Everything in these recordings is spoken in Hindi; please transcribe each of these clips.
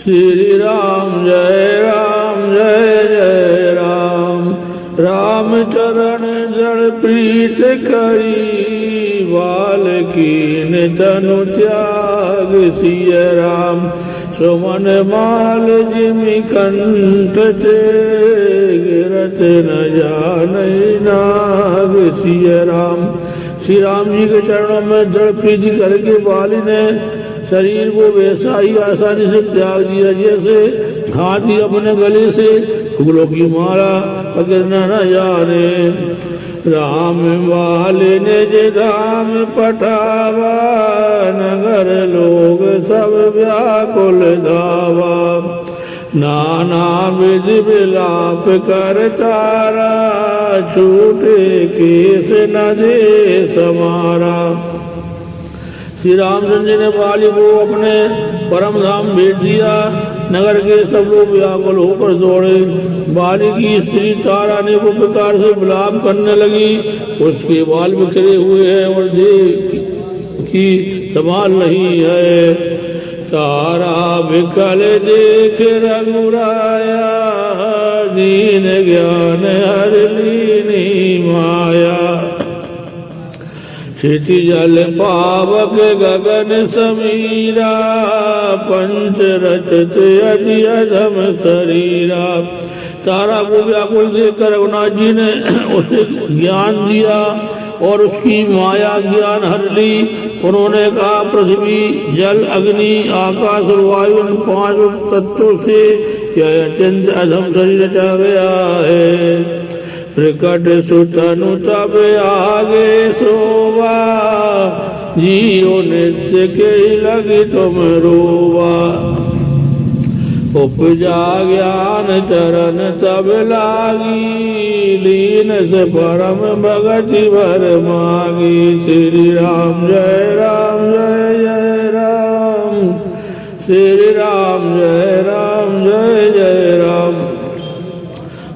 श्री राम जय जय राम। राम चरण जड़ प्रीत करी, बालकीन तनु त्याग सिय राम। सुमन माल जिमि कंठ ते, गिरत न जानै नाग सिय राम। श्री राम जी के चरणों में दृढ़ प्रीति करके बाली ने शरीर को वैसा ही आसानी से त्याग दिया जैसे हाथी अपने गले से फूलों की माला पकड़ना न जाने। राम वाले ने जे धाम पठावा, नगर लोग सब व्याकुल धावा। नाना विधि विलाप कर तारा, छूटे केस न दे समारा। श्री रामचंद्र जी ने बाली को अपने परम धाम भेज दिया। नगर के सब लोग व्याकुल होकर दौड़े। बाली की स्त्री तारा ने वो प्रकार से विलाप करने लगी, उसके बाल बिखरे हुए हैं और देह की संभाल नहीं है। तारा विकल देख रघुराया, दीन ज्ञान हर लीनी माया। क्षिति जल पावक गगन समीरा, पंच रचत अति अधम शरीरा। तारा को व्याकुल देखकर रघुनाथ जी ने उसे ज्ञान दिया और उसकी माया ज्ञान हर ली। उन्होंने कहा, पृथ्वी जल अग्नि आकाश और वायु इन 5 तत्वों से यह अत्यंत अधम शरीर रचा गया है। प्रकट सुतनु तब आगे शोभा, जियो नित्य के लगी तुम रोवा। उपजा ज्ञान चरण तब लागी, लीन से परम भगति भर मागी। श्री राम जय जय राम। श्री राम जय जय राम।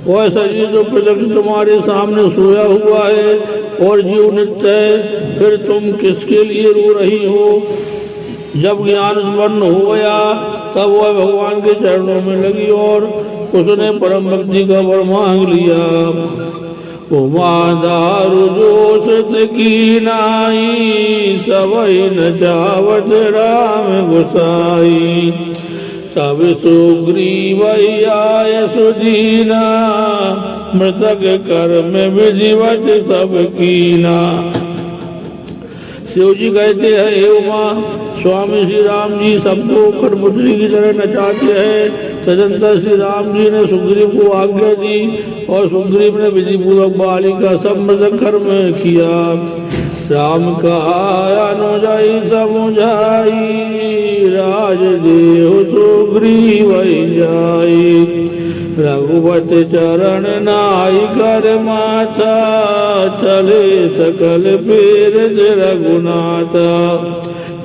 वह शरीर जो प्रत्यक्ष तुम्हारे सामने सोया हुआ है और जीव नित्य है, फिर तुम किसके लिए रो रही हो? जब ज्ञान उत्पन्न हो गया तब वह भगवान के चरणों में लगी और उसने परम भक्ति का वर मांग लिया। उमा दारु जोश की नाई, सबई न चावत राम गुसाई। तब सुग्रीव आय सुदीना, मृतक कर्म विधिवत सब कीना। शिव जी कहते हैं, हे उमा, स्वामी श्री राम जी सबको कठपुतली की तरह नचाते हैं। तदंतर श्री राम जी ने सुग्रीव को आज्ञा दी और सुग्रीव ने विधि पूर्वक बाली का सब मृतक कर्म किया। राम कहा अनुजाई समुझाई, राज देव सुग्रीव जाई। रघुवत चरण नाई कर माथा, चले सकल पेर रघुनाथा।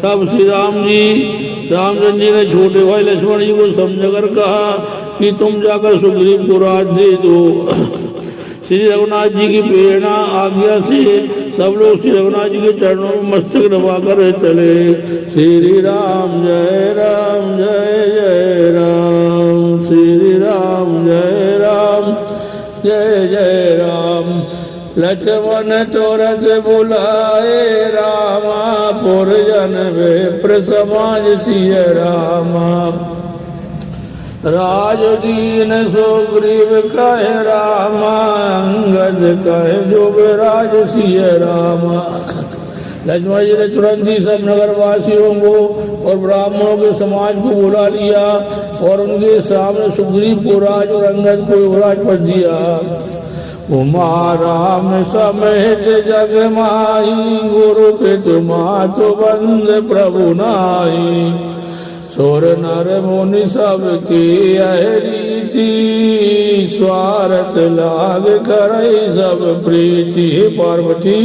तब श्री रामचंद्र जी ने छोटे भाई लक्ष्मण जी को समझकर कहा कि तुम जाकर सुग्रीव को राज दे दो। श्री रघुनाथ जी की प्रेरणा आज्ञा से सब लोग श्री रघुनाथ जी के चरणों में मस्तक दबाकर चले। श्री राम जय जय राम। श्री राम जय जय राम। लक्ष्मण तुरत बुलाए रामा, पुरजन विप्र समाज सिय रामा। राज दीन सुग्रीव कहे रामा, अंगद कहे जुगराज सिय रामा। लक्ष्मण जी ने तुरंत ही सब नगरवासियों को और ब्राह्मणों के समाज को बुला लिया और उनके सामने सुग्रीव को राज और अंगद को युवराज पद दिया। उमा राम समेत जग माही, गुरु पित मातु बंद प्रभु नाई। सुर नर मुनि सब की रीति, स्वार्थ लाभ करई सब प्रीति। पार्वती,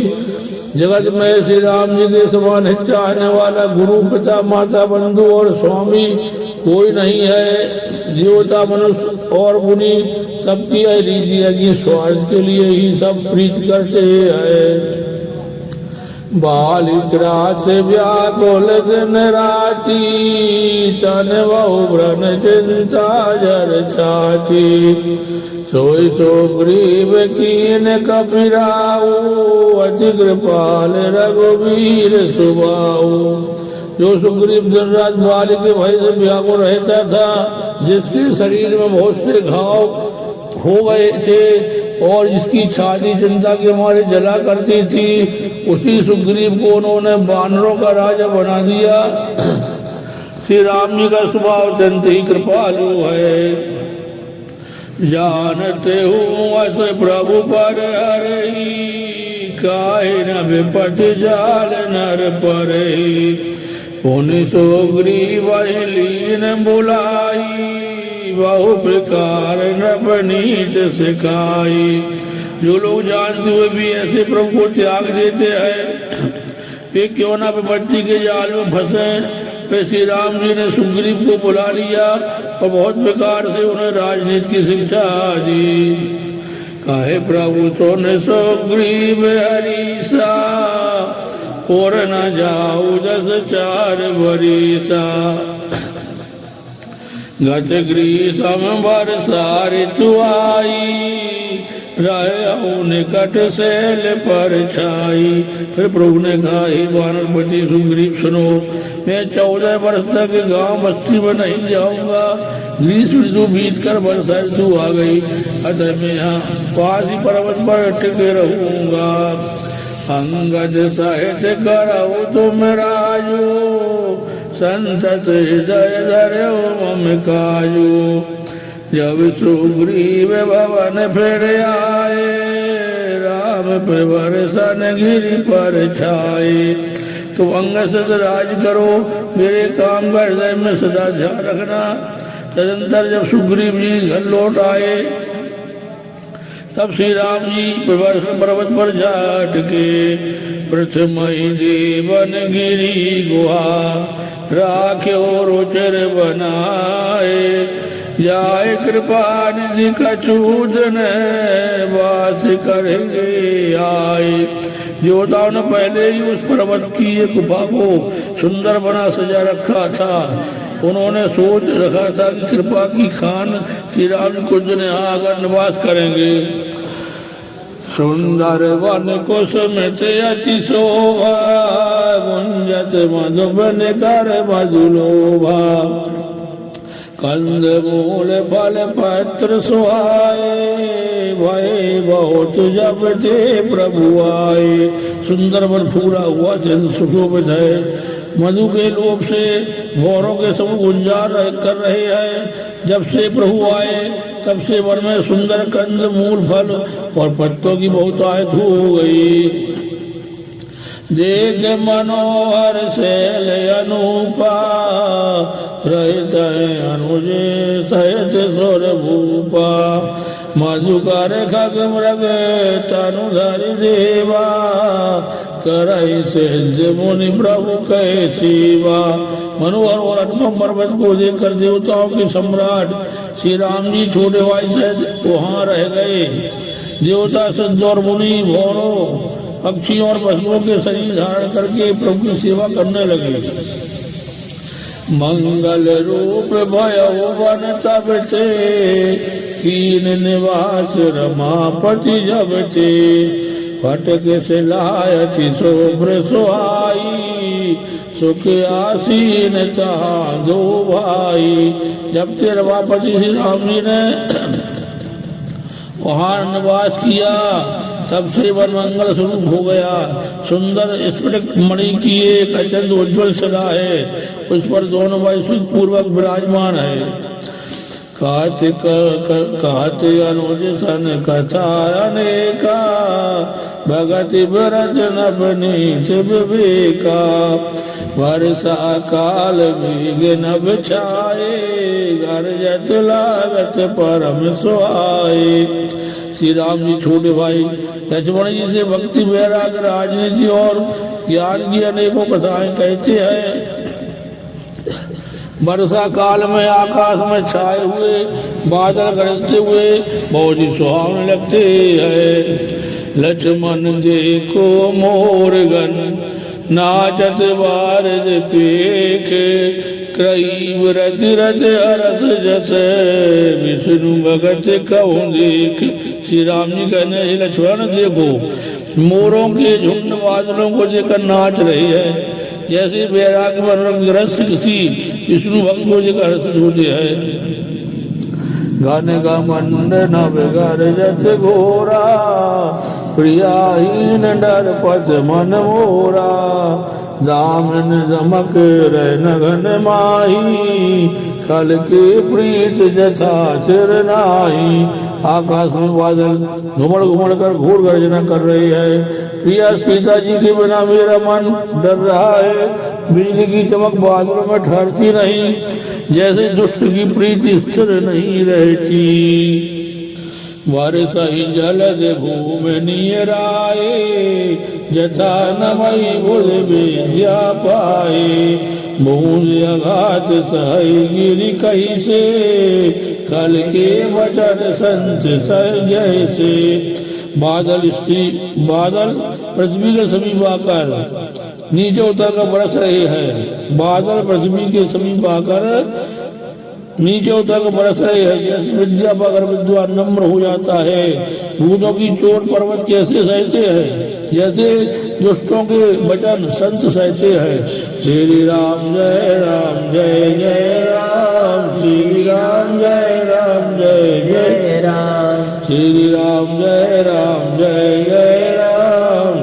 जगत में श्री राम जी के समान चाहने वाला गुरु पिता माता बंधु और स्वामी कोई नहीं है। देवता मनुष्य और मुनि सबकी यह रीति है कि स्वार्थ के लिए ही सब प्रीत करते हैं। बालित्रास व्याकुल दिन राती, तन बहु व्रन चिंता जर छाती। सोई सुग्रीव कीन कपिराऊ, अति कृपाल रघुवीर सुबाऊ। जो सुग्रीव दिन रात बाली के भय से व्याकुल रहता था, जिसके शरीर में बहुत से घाव हो गए थे और जिसकी छाती चिंता के मारे जला करती थी, उसी सुग्रीव को उन्होंने बानरों का राजा बना दिया। श्री राम जी का स्वभाव अत्यंत ही कृपालु है। जानते हूँ अस प्रभु पर हरहि, काहे न विपत जाल नर परहि। पुनि सुग्रीव लीन बुलाई, बहु प्रकार नवनीत सिखाई। जो लोग जानते हुए भी ऐसे प्रभु को त्याग देते हैं, वे क्यों ना विपत्ति के जाल में फंसे। वे श्री राम जी ने सुग्रीव को बुला लिया और बहुत प्रकार से उन्हें राजनीति की शिक्षा दी। काहे प्रभु सोने सुग्रीव हरीसा, और न जाऊ 10 4 बरिसा। गत ग्रीष्म वर्षा ऋतु आई, रहु निकट शैल पर छाई। फिर प्रभु ने कहा, हे वानरपति सुग्रीव सुनो, मैं 14 वर्ष तक गांव बस्ती में नहीं जाऊंगा। ग्रीष्म ऋतु बीत कर वर्षा ऋतु आ गई, अतः मैं यहाँ पास ही पर्वत पर टिके रहूंगा। अंगद सहित करऊ तुम राजू, संतत हृदय धर्यो मम काजू। जब सुग्रीव भवन फिर आए, राम प्रवर सन गिरि पर छाए। तुम अंगद राज करो, मेरे काम का हृदय में सदा ध्यान रखना। तदंतर जब सुग्रीव जी घर लौट आए, तब श्री राम जी पर्वत पर जा टिके। प्रथम ही देवन गिरी गुहा, राख्यो रुचिर बनाए। जाय कृपा निधि कछूदन, वास करेंगे आए। देवताओं ने पहले ही उस पर्वत की एक गुफा को सुंदर बना सजा रखा था। उन्होंने सोच रखा था कि कृपा की खान श्री राम कुछ दिन यहाँ आकर निवास करेंगे। सुंदर वन कुसुमित अति शोभा, गुंजत मधुबन कर मधुलोभा। कंद मूल फल पत्र सुहाए, भय बहुत जब ते प्रभु आए। सुंदर वन फूला हुआ जन सुशोभित है, मधु के लोभ से भौरों के समूह गुंजार कर रहे हैं। जब से प्रभु आए तब से वन में सुंदर कंद मूल फल और पत्तों की बहुतायत हो गई। देख मनोहर शैल अनूपा, रहित अनुज सहित सुर भूपा। मधुकर खग मृग तनुधर देवा, करहि सिद्ध मुनि प्रभु कहे सेवा। मनोहर और अनुपम पर्वत को देखकर देवताओं के सम्राट श्री राम जी छोटे भाई सहित वहाँ रह गए। देवता सिद्ध और मुनि भौरों पक्षियों और पशुओं के शरीर धारण करके प्रभु की सेवा करने लगे। मंगल रूप भयो वन तब ते, कीन निवास रमापति जब ते। फटक से लायति शोभ्र सुहाई, सुख आसीन तहाँ दो भाई। जब ते रमापति श्री राम जी ने वहाँ निवास किया, तब से वन मंगल स्वरूप हो गया। सुंदर स्फटिक मणि की एक अत्यंत उज्ज्वल सदा है, उस पर दोनों भाई सुख पूर्वक विराजमान है। कहते अनुज सन कथा अनेका, भगति व्रत नवनीत विवेका। वर्षा काल मेघ नभ छाए, गरजत लागत परम सुहाए। श्री राम जी छोटे भाई लक्ष्मण जी से भक्ति वैराग राजनीति और ज्ञान की अनेकों कथाएं कहते हैं। वर्षा काल में आकाश में छाए हुए बादल गरजते हुए बहुत ही सुहावने लगते हैं। लक्ष्मण देखो मोरगन, नाचत बारज पेख क्रयी रत रत अरस जस विष्णु भगत कहूँ देख। श्री राम जी कहने हे लक्ष्मण देखो मोरों के झुंड बादलों को देखकर नाच रही है, जैसे बैराग ग्रस्त किसी विष्णु भक्त को देखकर हर्षित होते हैं। गाने का मंड नव गरजत घोरा प्रियाहीन डर पथ मन मोरा। दामन दमक रन घन माही कल के प्रीत जथा चिर नाही। आकाश में बादल घुमड़ घुमड़ कर घोर गर्जना कर रही है। प्रिया सीता जी के बिना मेरा मन डर रहा है। बिजली की चमक बादलों में ठहरती नहीं, जैसे दुष्ट की प्रीति स्थिर नहीं रहती। वर्ष ही जलद भूमि नियराए जथा नमई बुल बेजा पाए। बूंद अघात सहई गिरी कही से कल के वचन संत जैसे। बादल पृथ्वी के समीप आकर नीचे उतर कर बरस रहे हैं। बादल पृथ्वी के समीप आकर नीचे उतर कर बरस रहे हैं। जैसे विद्या पाकर विद्वान नम्र हो जाता है। भूतों की चोट पर्वत कैसे सहते हैं, जैसे दुष्टों के वचन संत सहते हैं। श्री राम जय जय राम, श्री राम जय जय राम, श्री राम जय राम,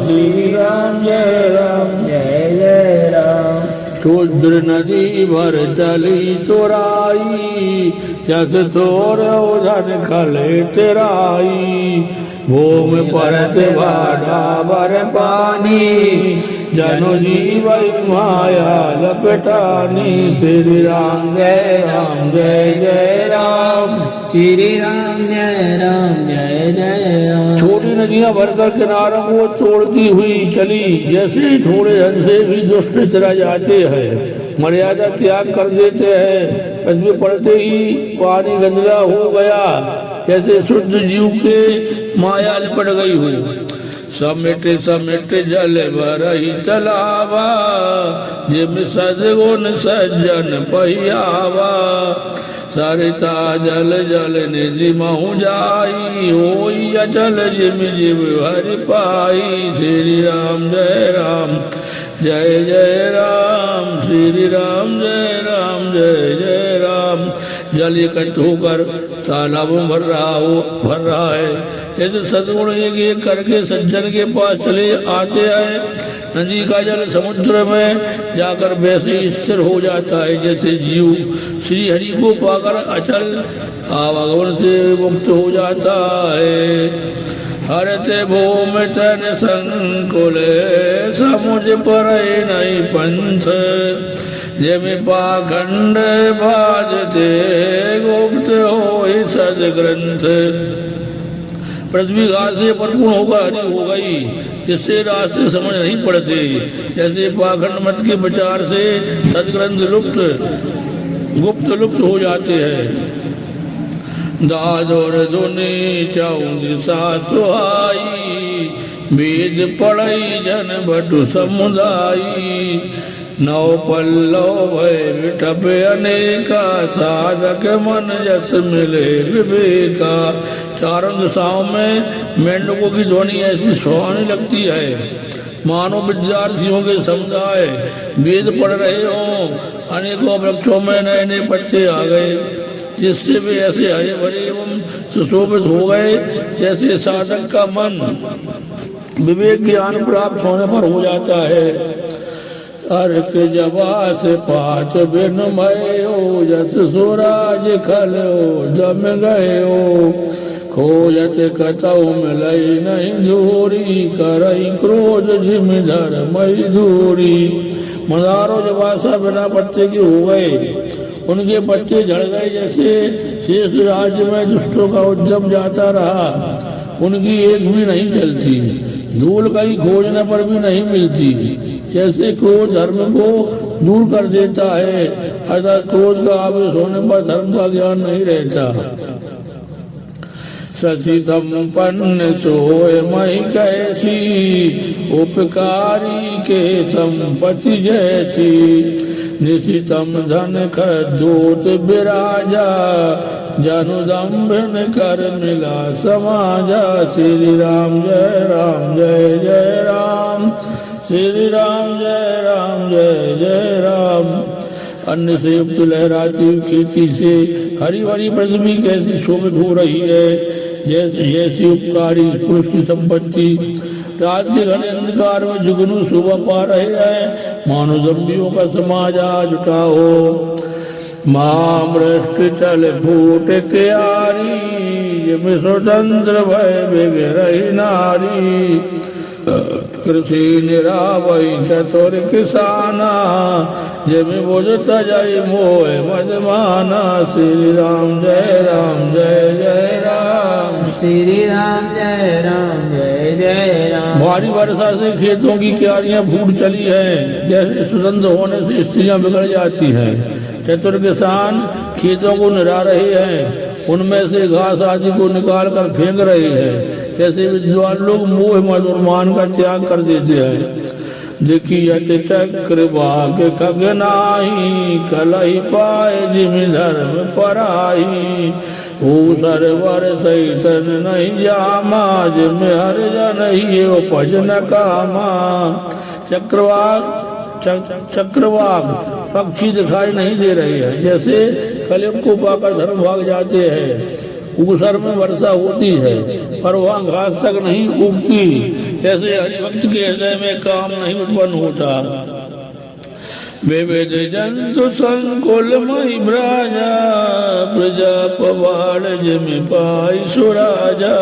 श्री राम जय राम। क्षुद्र नदी भर चली तोराई जस तोर उधन खले तेराई। भूमि परत भाड़ा बर पानी जनु जीव माया लपटानी। श्री राम जय राम, श्री राम जय राम। छोटी नदियां भरकर किनारों को तोड़ती हुई चली, जैसे थोड़े अंश भी दुष्ट चला जाते हैं, मर्यादा त्याग कर देते हैं। पृथ्वी पड़ते ही पानी गंदला हो गया, जैसे शुद्ध जीव के माया लिपट गई हुई। समिट समिट जल भरही तलावा जिम सजगुन सज्जन पहियावा। सरिता जल जल निधि महु जाई होई अचल जिम जिम हरि पाई। श्री राम जय राम, श्री राम जय राम। जल इकट्ठ होकर तालाब में भर रहा है। यदि सदगुण एक एक करके सज्जन के पास चले आते हैं, नदी का जल समुद्र में जाकर वैसे स्थिर हो जाता है, जैसे जीव श्री हरि को पाकर अचल आवागमन से मुक्त हो जाता है। हरते भूमि तन संकुल समुझ पर नहीं पंथ जिमि पाखंड बाजते गुप्त हो सदग्रंथ। पृथ्वी घास से भरपूर होकर हरी हो गई, जिससे रास्ते समझ नहीं पड़ते, जैसे पाखंड मत के विचार से सदग्रंथ गुप्त लुप्त हो जाते हैं। दादोर दुनी चाऊंगी सुहाई वेद पढ़ई जन भटु समुदायी। नौ पल्लव भय विठप अनेका साधक मन जस मिले विवेका। चारों दिशाओं में मेंढकों की ध्वनि ऐसी सुहानी लगती है, मानो विद्यार्थियों के समुदाय वेद पढ़ रहे हों। अनेकों वृक्षों में नए नए पत्ते आ गए, जिससे वे ऐसे हरे भरे एवं सुशोभित हो गए, जैसे साधक का मन विवेक ज्ञान प्राप्त होने पर हो जाता है। अर्क जबा से पाँच बिन मयो जस सूरज खलो जम गयो। खोजत कतौ मिलई नहीं धूरी करई क्रोध जिम धर मई धूरी। मदारो जब आशा बिना पत्ते के हो गए, उनके पत्ते झड़ गए, जैसे शेष राज्य में दुष्टों का उद्यम जाता रहा, उनकी एक भी नहीं चलती। धूल कहीं खोजने पर भी नहीं मिलती, जैसे क्रोध धर्म को दूर कर देता है, अर्थात क्रोध का आवेश होने पर धर्म का ज्ञान नहीं रहता। शशि संपन्न सोय मई कैसी, उपकारी के संपत्ति जैसी। निशितम धन खदूत विराजा, जनु दम्भन कर मिला समाजा। श्री राम जय राम जय जय राम, श्री राम जय राम जय जय राम। अन्न से युक्त लहराती हुई खेती से हरी भरी पृथ्वी कैसी शोभित हो रही है, जैसी उपकारी पुरुष की संपत्ति। रात के घने अंधकार में जुगनू सुबह पा रहे हैं, मानो जम्बियों का समाज आ जुटा हो। मामृष्ट चल फूट के आरी, जिम स्वतंत्र भय बिग रही नारी। कृषि निरावई चतुर किसाना, जिम बुझत जय मोह मदमाना। श्री राम जय राम जय जय राम, श्री राम जय राम जय जय राम। भारी वर्षा से खेतों की क्यारियां फूट चली हैं, जैसे सुगंध होने से स्त्रियां बिगड़ जाती हैं। चतुर किसान खेतों को निरा रहे हैं, उनमें से घास आदि को निकाल कर फेंक रहे हैं। जैसे विद्वान लोग मोह मद और मान का त्याग कर देते हैं। देखिए चक्र भाग खगनाही, कलही पाए जिम धर्म पराही। सरवर सैतन नहीं जामा, जिम हर जन ही उपज न कामा। चक्रवाक पक्षी दिखाई नहीं दे रहे हैं, जैसे कलयुग को पाकर धर्म भाग जाते हैं। ऊसर में वर्षा होती है, पर वहाँ घास तक नहीं उगती। जैसे हरिभक्त के हृदय में काम नहीं उत्पन्न होता। विविध जंतु संकुल मई ब्राजा, प्रजा पवाड़ जिमि पाई सुराजा।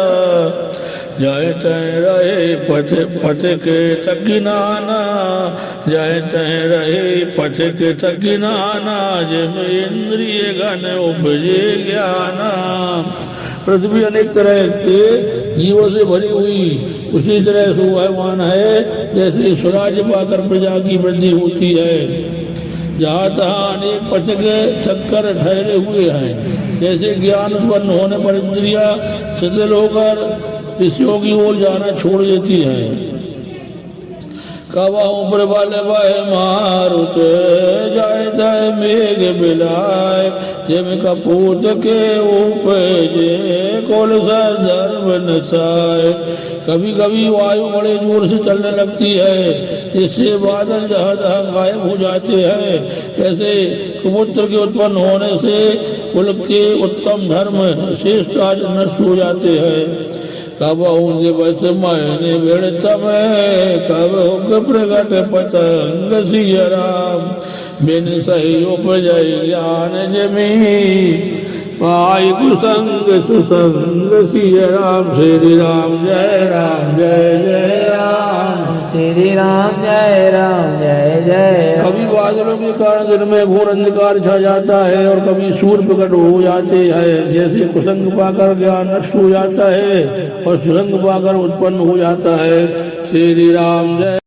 जय तय रहे पथ के तकिनाना, जय तय रहे पथ के तकिनाना। जिम इंद्रिय गण उपजे ज्ञाना। पृथ्वी अनेक तरह के जीवों से भरी हुई उसी तरह शोभायमान है, जैसे स्वराज्य पाकर प्रजा की वृद्धि होती है। जहाँ तहाँ अनेक पथ के चक्कर ठहरे हुए हैं, जैसे ज्ञान उत्पन्न होने पर इंद्रिया शिथिल होकर ऋषियों की ओर जाना छोड़ देती है। कवा ऊपर वाले बाहे मारुत, जाए जाए मेघ बिलाए। जिम कपूत के उपजे, कोल धर्म नसाए। कभी कभी वायु बड़े जोर से चलने लगती है, जिससे बादल जहाँ जहाँ गायब हो जाते हैं। ऐसे कबूतर के उत्पन्न होने से कुल के उत्तम धर्म श्रेष्ठ आज नष्ट हो जाते हैं। कब दिवस मैंने बेड़तम, कब हुक प्रगट पतंग सिय राम। बिन सही उपजय ज्ञान जमी, पाई कुसंग सुसंग सिय राम। श्री राम जय राम जय जय राम, श्री राम जय राम जय जय राम। कभी बादलों के कारण दिन में घोर अंधकार छा जाता है, और कभी सूर्य प्रकट हो जाते हैं। जैसे कुसंग पाकर ज्ञान नष्ट हो जाता है, और सुसंग पाकर उत्पन्न हो जाता है। श्री राम जय